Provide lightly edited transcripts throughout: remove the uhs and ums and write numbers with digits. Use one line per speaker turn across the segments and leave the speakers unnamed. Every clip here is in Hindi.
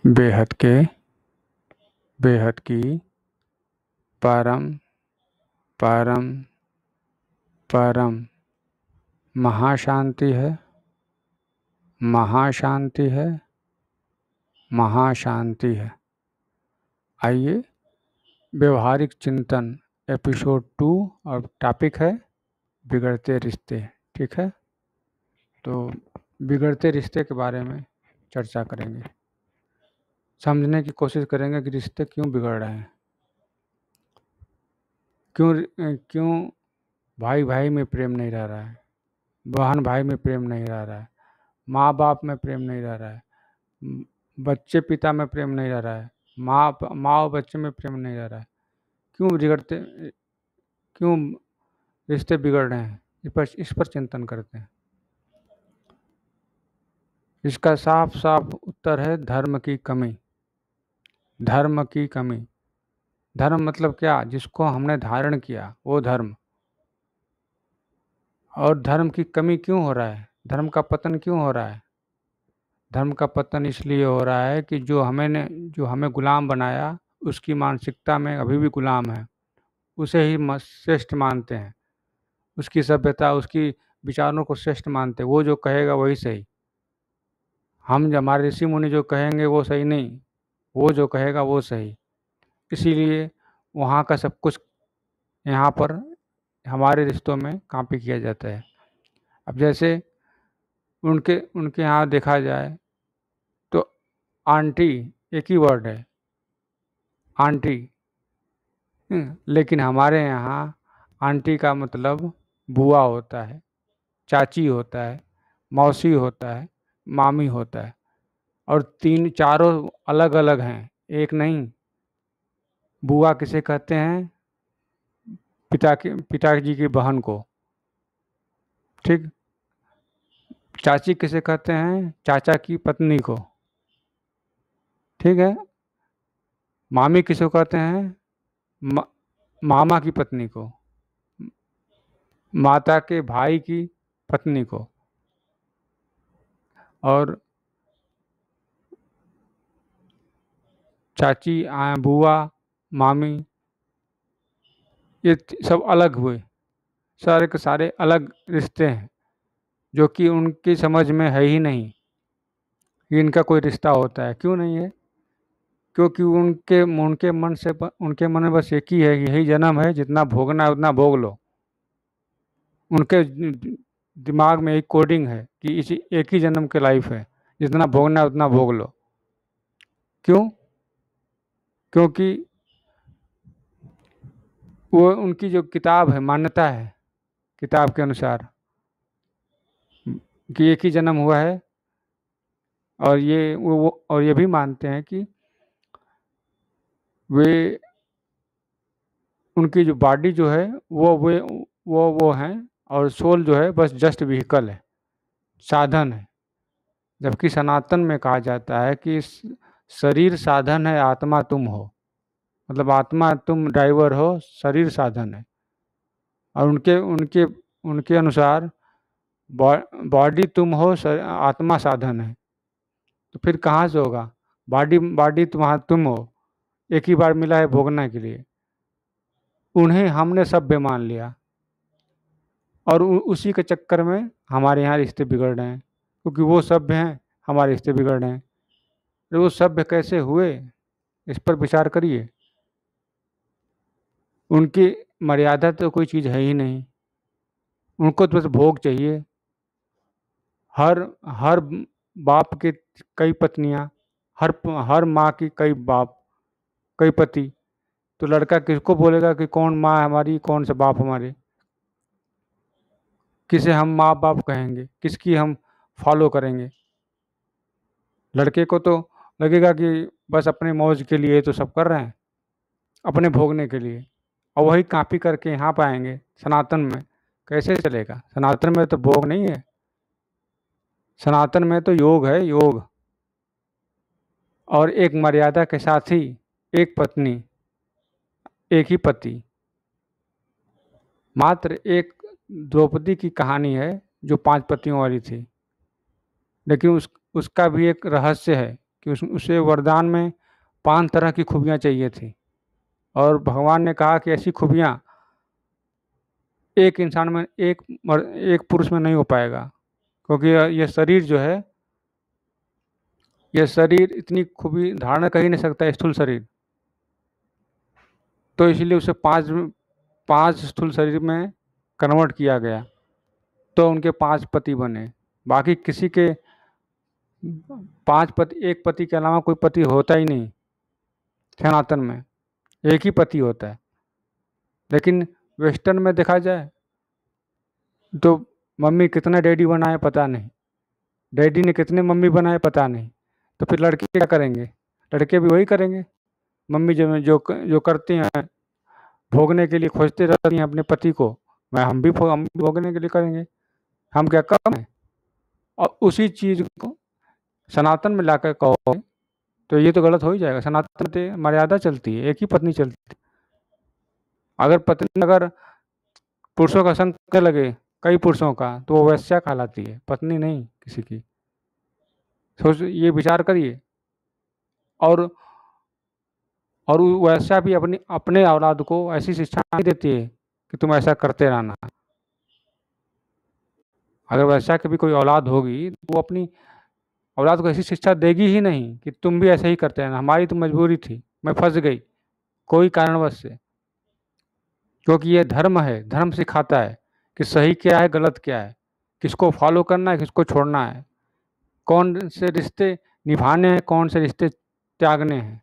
बेहद के, बेहद की, परम, परम, परम महाशांति है, महाशांति है, महाशांति है। आइए व्यवहारिक चिंतन एपिसोड 2 और टॉपिक है बिगड़ते रिश्ते। ठीक है, तो बिगड़ते रिश्ते के बारे में चर्चा करेंगे, समझने की कोशिश करेंगे कि रिश्ते क्यों बिगड़ रहे हैं, क्यों भाई भाई में प्रेम नहीं रह रहा है, बहन भाई में प्रेम नहीं रह रहा है, माँ बाप में प्रेम नहीं रह रहा है, बच्चे पिता में प्रेम नहीं रह रहा है, माँ और बच्चे में प्रेम नहीं रह रहा है। क्यों रिश्ते बिगड़ रहे हैं, इस पर चिंतन करते हैं। इसका साफ साफ उत्तर है धर्म की कमी। धर्म की कमी। धर्म मतलब क्या? जिसको हमने धारण किया वो धर्म। और धर्म की कमी क्यों हो रहा है? धर्म का पतन क्यों हो रहा है? धर्म का पतन इसलिए हो रहा है कि जो हमें गुलाम बनाया उसकी मानसिकता में अभी भी गुलाम है, उसे ही श्रेष्ठ मानते हैं, उसकी सभ्यता उसकी विचारों को श्रेष्ठ मानते हैं। वो जो कहेगा वही सही। हमारे ऋषि मुनि जो कहेंगे वो सही नहीं, वो जो कहेगा वो सही। इसीलिए वहाँ का सब कुछ यहाँ पर हमारे रिश्तों में कॉपी किया जाता है। अब जैसे उनके यहाँ देखा जाए तो आंटी एक ही वर्ड है, आंटी। लेकिन हमारे यहाँ आंटी का मतलब बुआ होता है, चाची होता है, मौसी होता है, मामी होता है, और चारों अलग अलग हैं, एक नहीं। बुआ किसे कहते हैं? पिताजी की बहन को। ठीक। चाची किसे कहते हैं? चाचा की पत्नी को। ठीक है। मामी किसे कहते हैं? मामा की पत्नी को, माता के भाई की पत्नी को। और चाची, बुआ, मामी, ये सब अलग हुए, सारे के सारे अलग रिश्ते हैं जो कि उनकी समझ में है ही नहीं कि इनका कोई रिश्ता होता है। क्यों नहीं है? क्योंकि उनके मन में बस एक ही है, यही जन्म है, जितना भोगना है उतना भोग लो। उनके दिमाग में एक कोडिंग है कि इसी एक ही जन्म की लाइफ है, जितना भोगना है उतना भोग लो। क्यों? क्योंकि वो उनकी जो किताब है, मान्यता है किताब के अनुसार कि एक ही जन्म हुआ है। और ये भी मानते हैं कि वे उनकी जो बॉडी जो है वो हैं, और सोल जो है बस जस्ट व्हीकल है, साधन है। जबकि सनातन में कहा जाता है कि शरीर साधन है, आत्मा तुम हो। मतलब आत्मा तुम ड्राइवर हो, शरीर साधन है। और उनके उनके उनके अनुसार बॉडी तुम हो, आत्मा साधन है। तो फिर कहाँ से होगा? बॉडी तुम हो, एक ही बार मिला है भोगने के लिए। उन्हें हमने सभ्य मान लिया, और उसी के चक्कर में हमारे यहाँ रिश्ते बिगड़ रहे हैं। क्योंकि वो सभ्य हैं, हमारे रिश्ते बिगड़ रहे हैं। तो वो सभ्य कैसे हुए, इस पर विचार करिए। उनकी मर्यादा तो कोई चीज़ है ही नहीं, उनको तो बस भोग चाहिए। हर बाप के कई पत्नियां, हर माँ की कई बाप, कई पति। तो लड़का किसको बोलेगा कि कौन माँ है हमारी, कौन सा बाप हमारे? किसे हम माँ बाप कहेंगे, किसकी हम फॉलो करेंगे? लड़के को तो लगेगा कि बस अपने मौज के लिए तो सब कर रहे हैं, अपने भोगने के लिए। और वही कॉपी करके यहाँ पाएंगे सनातन में। कैसे चलेगा? सनातन में तो भोग नहीं है, सनातन में तो योग है, योग। और एक मर्यादा के साथ ही एक पत्नी, एक ही पति। मात्र एक द्रौपदी की कहानी है जो 5 पतियों वाली थी, लेकिन उसका भी एक रहस्य है कि उसे वरदान में 5 तरह की खूबियाँ चाहिए थी, और भगवान ने कहा कि ऐसी खूबियाँ एक इंसान में, एक पुरुष में नहीं हो पाएगा, क्योंकि यह शरीर जो है, यह शरीर इतनी खूबी धारण कर ही नहीं सकता, स्थूल शरीर। तो इसलिए उसे 5 स्थूल शरीर में कन्वर्ट किया गया, तो उनके 5 पति बने। बाकी किसी के 5 पति, एक पति के अलावा कोई पति होता ही नहीं सनातन में, एक ही पति होता है। लेकिन वेस्टर्न में देखा जाए तो मम्मी कितना डैडी बनाए पता नहीं, डैडी ने कितने मम्मी बनाए पता नहीं, तो फिर लड़के क्या करेंगे? लड़के भी वही करेंगे। मम्मी जो जो जो करती हैं, भोगने के लिए खोजते रहती हैं अपने पति को, हम भी भोगने के लिए करेंगे। हम क्या कम है? और उसी चीज़ को सनातन में लाकर कहो तो ये तो गलत हो ही जाएगा। सनातन में मर्यादा चलती है, एक ही पत्नी चलती है। अगर पत्नी अगर पुरुषों का संग करने लगे, कई पुरुषों का, तो वो वैश्या कहलाती है, पत्नी नहीं किसी की। सोच, ये विचार करिए। और और वैश्या भी अपने औलाद को ऐसी शिक्षा नहीं देती है कि तुम ऐसा करते रहना। अगर वैश्या की भी कोई औलाद होगी तो वो अपनी औलाद को ऐसी शिक्षा देगी ही नहीं कि तुम भी ऐसे ही करते रहना, हमारी तो मजबूरी थी, मैं फंस गई कोई कारणवश से। क्योंकि ये धर्म है, धर्म सिखाता है कि सही क्या है, गलत क्या है, किसको फॉलो करना है, किसको छोड़ना है, कौन से रिश्ते निभाने हैं, कौन से रिश्ते त्यागने हैं।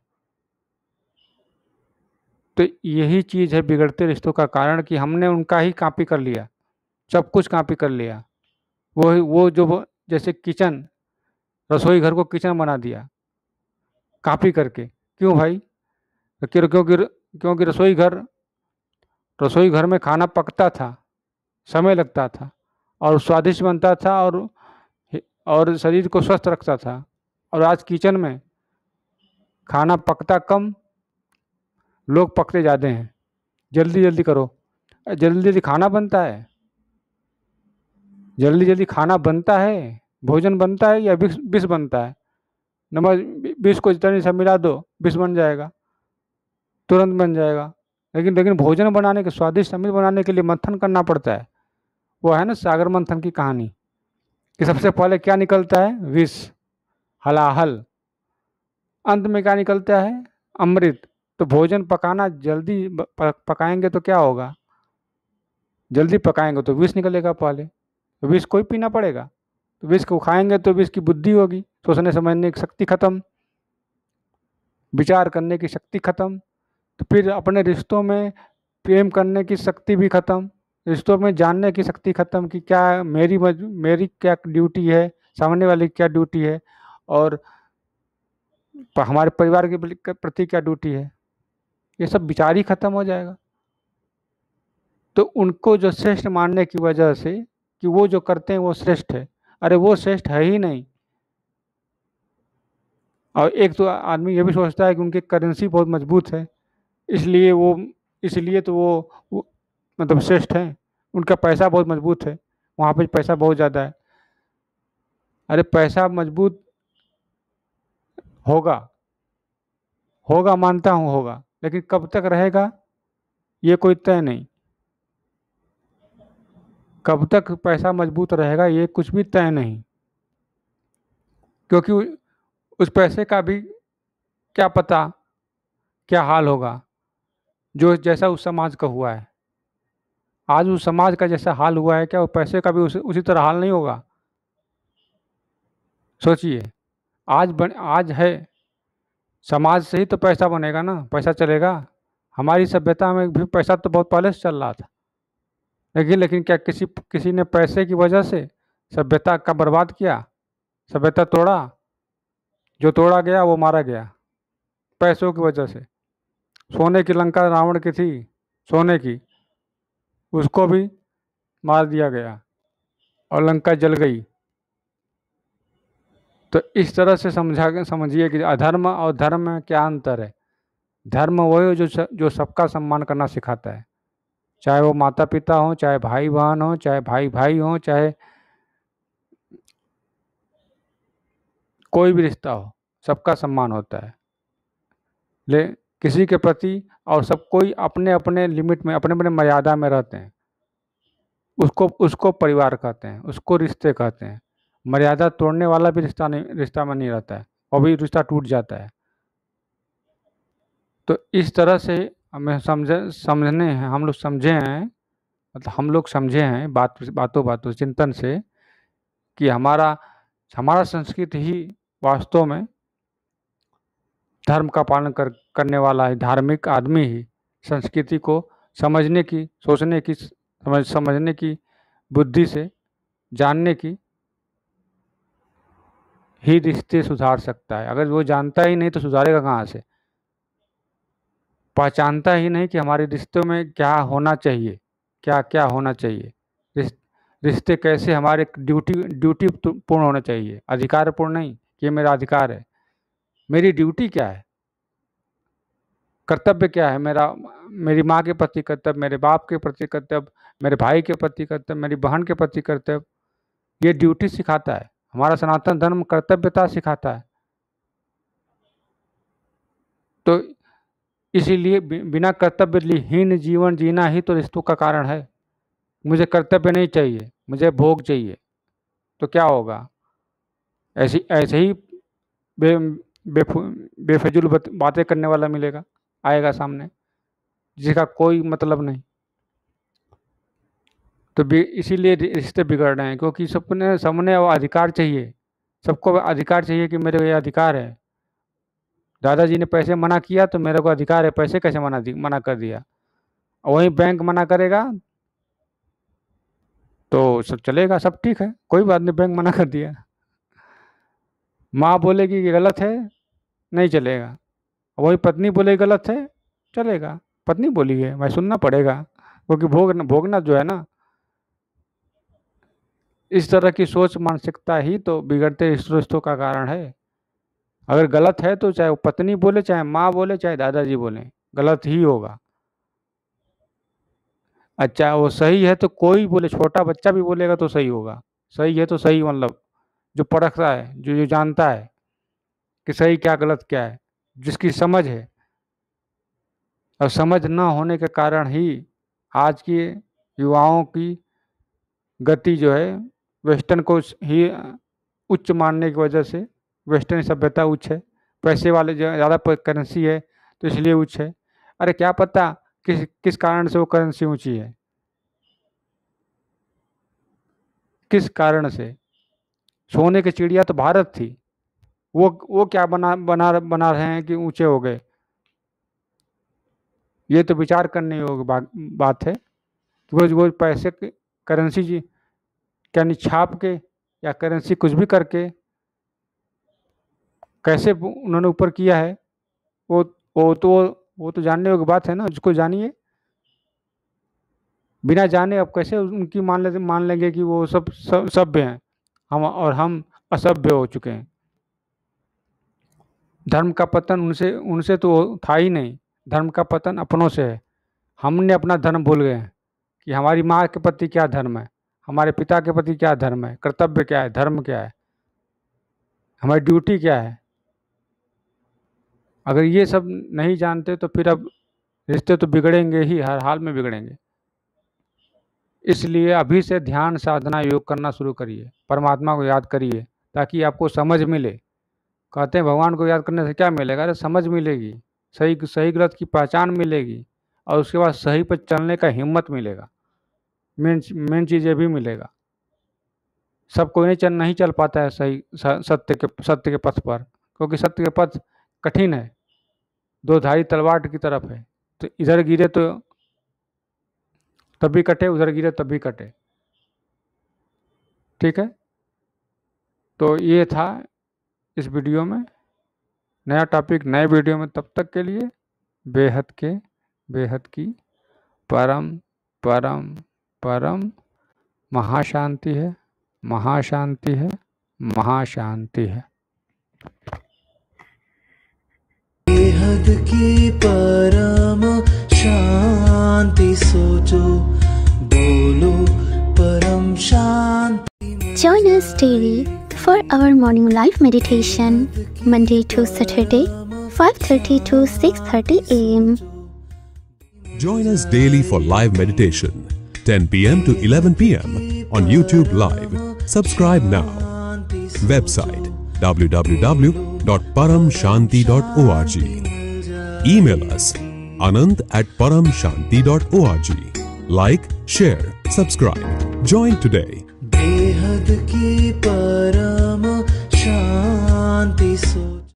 तो यही चीज़ है बिगड़ते रिश्तों का कारण, कि हमने उनका ही कॉपी कर लिया, सब कुछ कॉपी कर लिया। वो जो जैसे किचन, रसोई घर को किचन बना दिया कॉपी करके। क्यों भाई? क्योंकि क्योंकि रसोई घर में खाना पकता था, समय लगता था, और स्वादिष्ट बनता था, और शरीर को स्वस्थ रखता था। और आज किचन में खाना पकता कम, लोग पकते ज़्यादा हैं। जल्दी जल्दी करो, जल्दी जल्दी खाना बनता है, जल्दी जल्दी खाना बनता है, भोजन बनता है, या विष बनता है? नमक विष को जितनी सब मिला दो, विष बन जाएगा, तुरंत बन जाएगा। लेकिन भोजन बनाने के, स्वादिष्ट अमृत बनाने के लिए मंथन करना पड़ता है। वो है ना सागर मंथन की कहानी, कि सबसे पहले क्या निकलता है? विष, हलाहल। अंत में क्या निकलता है? अमृत। तो भोजन पकाना जल्दी पकाएंगे तो क्या होगा? जल्दी पकाएंगे तो विष निकलेगा पहले, तो विष को ही पीना पड़ेगा। तो विष को खाएंगे तो विष की बुद्धि होगी, सोचने समझने की शक्ति खत्म, विचार करने की शक्ति खत्म। तो फिर अपने रिश्तों में प्रेम करने की शक्ति भी खत्म, रिश्तों में जानने की शक्ति खत्म, कि क्या मेरी क्या ड्यूटी है, सामने वाले की क्या ड्यूटी है, और हमारे परिवार के प्रति क्या ड्यूटी है। ये सब विचार ही खत्म हो जाएगा। तो उनको जो श्रेष्ठ मानने की वजह से कि वो जो करते हैं वो श्रेष्ठ है, अरे वो श्रेष्ठ है ही नहीं। और एक तो आदमी ये भी सोचता है कि उनकी करेंसी बहुत मजबूत है, इसलिए तो वो मतलब श्रेष्ठ हैं, उनका पैसा बहुत मजबूत है, वहाँ पे पैसा बहुत ज़्यादा है। अरे पैसा मजबूत होगा, होगा मानता हूँ होगा, लेकिन कब तक रहेगा ये कोई तय नहीं। कब तक पैसा मजबूत रहेगा ये कुछ भी तय नहीं, क्योंकि उस पैसे का भी क्या पता क्या हाल होगा, जो जैसा उस समाज का हुआ है। आज उस समाज का जैसा हाल हुआ है, क्या वो पैसे का भी उसी तरह हाल नहीं होगा? सोचिए, आज है, समाज से ही तो पैसा बनेगा ना, पैसा चलेगा। हमारी सभ्यता में भी पैसा तो बहुत पहले से चल रहा था, लेकिन क्या किसी ने पैसे की वजह से सभ्यता का बर्बाद किया, सभ्यता तोड़ा? जो तोड़ा गया वो मारा गया पैसों की वजह से। सोने की लंका रावण की थी, सोने की, उसको भी मार दिया गया और लंका जल गई। तो इस तरह से समझिए कि अधर्म और धर्म में क्या अंतर है। धर्म वही है जो सबका सम्मान करना सिखाता है, चाहे वो माता पिता हो, चाहे भाई बहन हो, चाहे भाई भाई हो, चाहे कोई भी रिश्ता हो, सबका सम्मान होता है, ले किसी के प्रति, और सब कोई अपने अपने लिमिट में, अपने अपने मर्यादा में रहते हैं। उसको परिवार कहते हैं, उसको रिश्ते कहते हैं। मर्यादा तोड़ने वाला भी रिश्ता में नहीं रहता है, और भी रिश्ता टूट जाता है। तो इस तरह से हमें समझने हैं, हम लोग समझे हैं, मतलब हम लोग समझे हैं बातों चिंतन से कि हमारा संस्कृति ही वास्तव में धर्म का पालन करने वाला है। धार्मिक आदमी ही संस्कृति को समझने की, सोचने की, समझने की बुद्धि से जानने की ही रिश्ते सुधार सकता है। अगर वो जानता ही नहीं तो सुधारेगा कहाँ से? पहचानता ही नहीं कि हमारे रिश्तों में क्या होना चाहिए, क्या क्या होना चाहिए, रिश्ते कैसे हमारे ड्यूटी पूर्ण होना चाहिए, अधिकार पूर्ण नहीं कि मेरा अधिकार है। मेरी ड्यूटी क्या है, कर्तव्य क्या है मेरा, मेरी माँ के प्रति कर्तव्य, मेरे बाप के प्रति कर्तव्य, मेरे भाई के प्रति कर्तव्य, मेरी बहन के प्रति कर्तव्य, ये ड्यूटी सिखाता है। हमारा सनातन धर्म कर्तव्यता सिखाता है। तो इसीलिए बिना कर्तव्यहीन जीवन जीना ही तो रिश्तों का कारण है। मुझे कर्तव्य नहीं चाहिए, मुझे भोग चाहिए, तो क्या होगा? ऐसे ही बेफजूल बातें करने वाला मिलेगा, आएगा सामने, जिसका कोई मतलब नहीं। तो इसीलिए रिश्ते बिगड़ रहे हैं, क्योंकि सबने वो अधिकार चाहिए, सबको अधिकार चाहिए कि मेरे को ये अधिकार है। दादाजी ने पैसे मना किया तो मेरे को अधिकार है, पैसे कैसे मना कर दिया? वहीं बैंक मना करेगा तो सब चलेगा, सब ठीक है, कोई बात नहीं, बैंक मना कर दिया। माँ बोलेगी कि गलत है, नहीं चलेगा। वही पत्नी बोले गलत है, चलेगा। पत्नी बोली है भाई, सुनना पड़ेगा, क्योंकि भोगना जो है ना, इस तरह की सोच मानसिकता ही तो बिगड़ते रिश्तों का कारण है। अगर गलत है तो चाहे वो पत्नी बोले, चाहे माँ बोले, चाहे दादाजी बोले, गलत ही होगा। अच्छा वो सही है तो कोई बोले, छोटा बच्चा भी बोलेगा तो सही होगा। सही है तो सही, मतलब जो परखता है, जो जानता है कि सही क्या गलत क्या है, जिसकी समझ है। और समझ न होने के कारण ही आज के युवाओं की गति जो है वेस्टर्न को ही उच्च मानने की वजह से, वेस्टर्न सभ्यता उच्च है, पैसे वाले जो ज़्यादा करेंसी है तो इसलिए उच्च है। अरे क्या पता किस कारण से वो करेंसी ऊंची है, किस कारण से? सोने की चिड़िया तो भारत थी, वो क्या बना रहे हैं कि ऊंचे हो गए? ये तो विचार करने योग्य बात है कि वो पैसे करेंसी जी क्या छाप के या करेंसी कुछ भी करके कैसे उन्होंने ऊपर किया है, वो तो जानने योग्य बात है ना, जिसको जानिए। बिना जाने अब कैसे उनकी मान लेंगे कि वो सब सभ्य हैं, हम असभ्य हो चुके हैं। धर्म का पतन उनसे तो था ही नहीं, धर्म का पतन अपनों से है। हमने अपना धर्म भूल गए हैं कि हमारी माँ के प्रति क्या धर्म है, हमारे पिता के प्रति क्या धर्म है, कर्तव्य क्या है, धर्म क्या है, हमारी ड्यूटी क्या है। अगर ये सब नहीं जानते तो फिर अब रिश्ते तो बिगड़ेंगे ही, हर हाल में बिगड़ेंगे। इसलिए अभी से ध्यान साधना योग करना शुरू करिए, परमात्मा को याद करिए, ताकि आपको समझ मिले। कहते हैं भगवान को याद करने से क्या मिलेगा? अरे समझ मिलेगी, सही गलत की पहचान मिलेगी, और उसके बाद सही पर चलने का हिम्मत मिलेगा। मेन चीज़ ये भी मिलेगा। सब कोई नहीं चल पाता है सही सत्य के पथ पर, क्योंकि सत्य के पथ कठिन है, दो धारी तलवार की तरफ है। तो इधर गिरे तो तब भी कटे, उधर गिरे तब भी कटे। ठीक है, तो ये था इस वीडियो में, नया टॉपिक नए वीडियो में। तब तक के लिए बेहद की परम परम परम महाशांति है, महाशांति है, महाशांति है।
बेहद की परम शांति, सोचो बोलो परम शांति।
Join us daily for our morning live meditation, Monday to Saturday, 5:30 to 6:30 a.m.
Join us daily for live meditation, 10 p.m. to 11 p.m. on YouTube Live. Subscribe now. Website www.paramshanti.org. Email us anant@paramshanti.org. Like, share, subscribe. Join today.
बेहद की परम शांति सो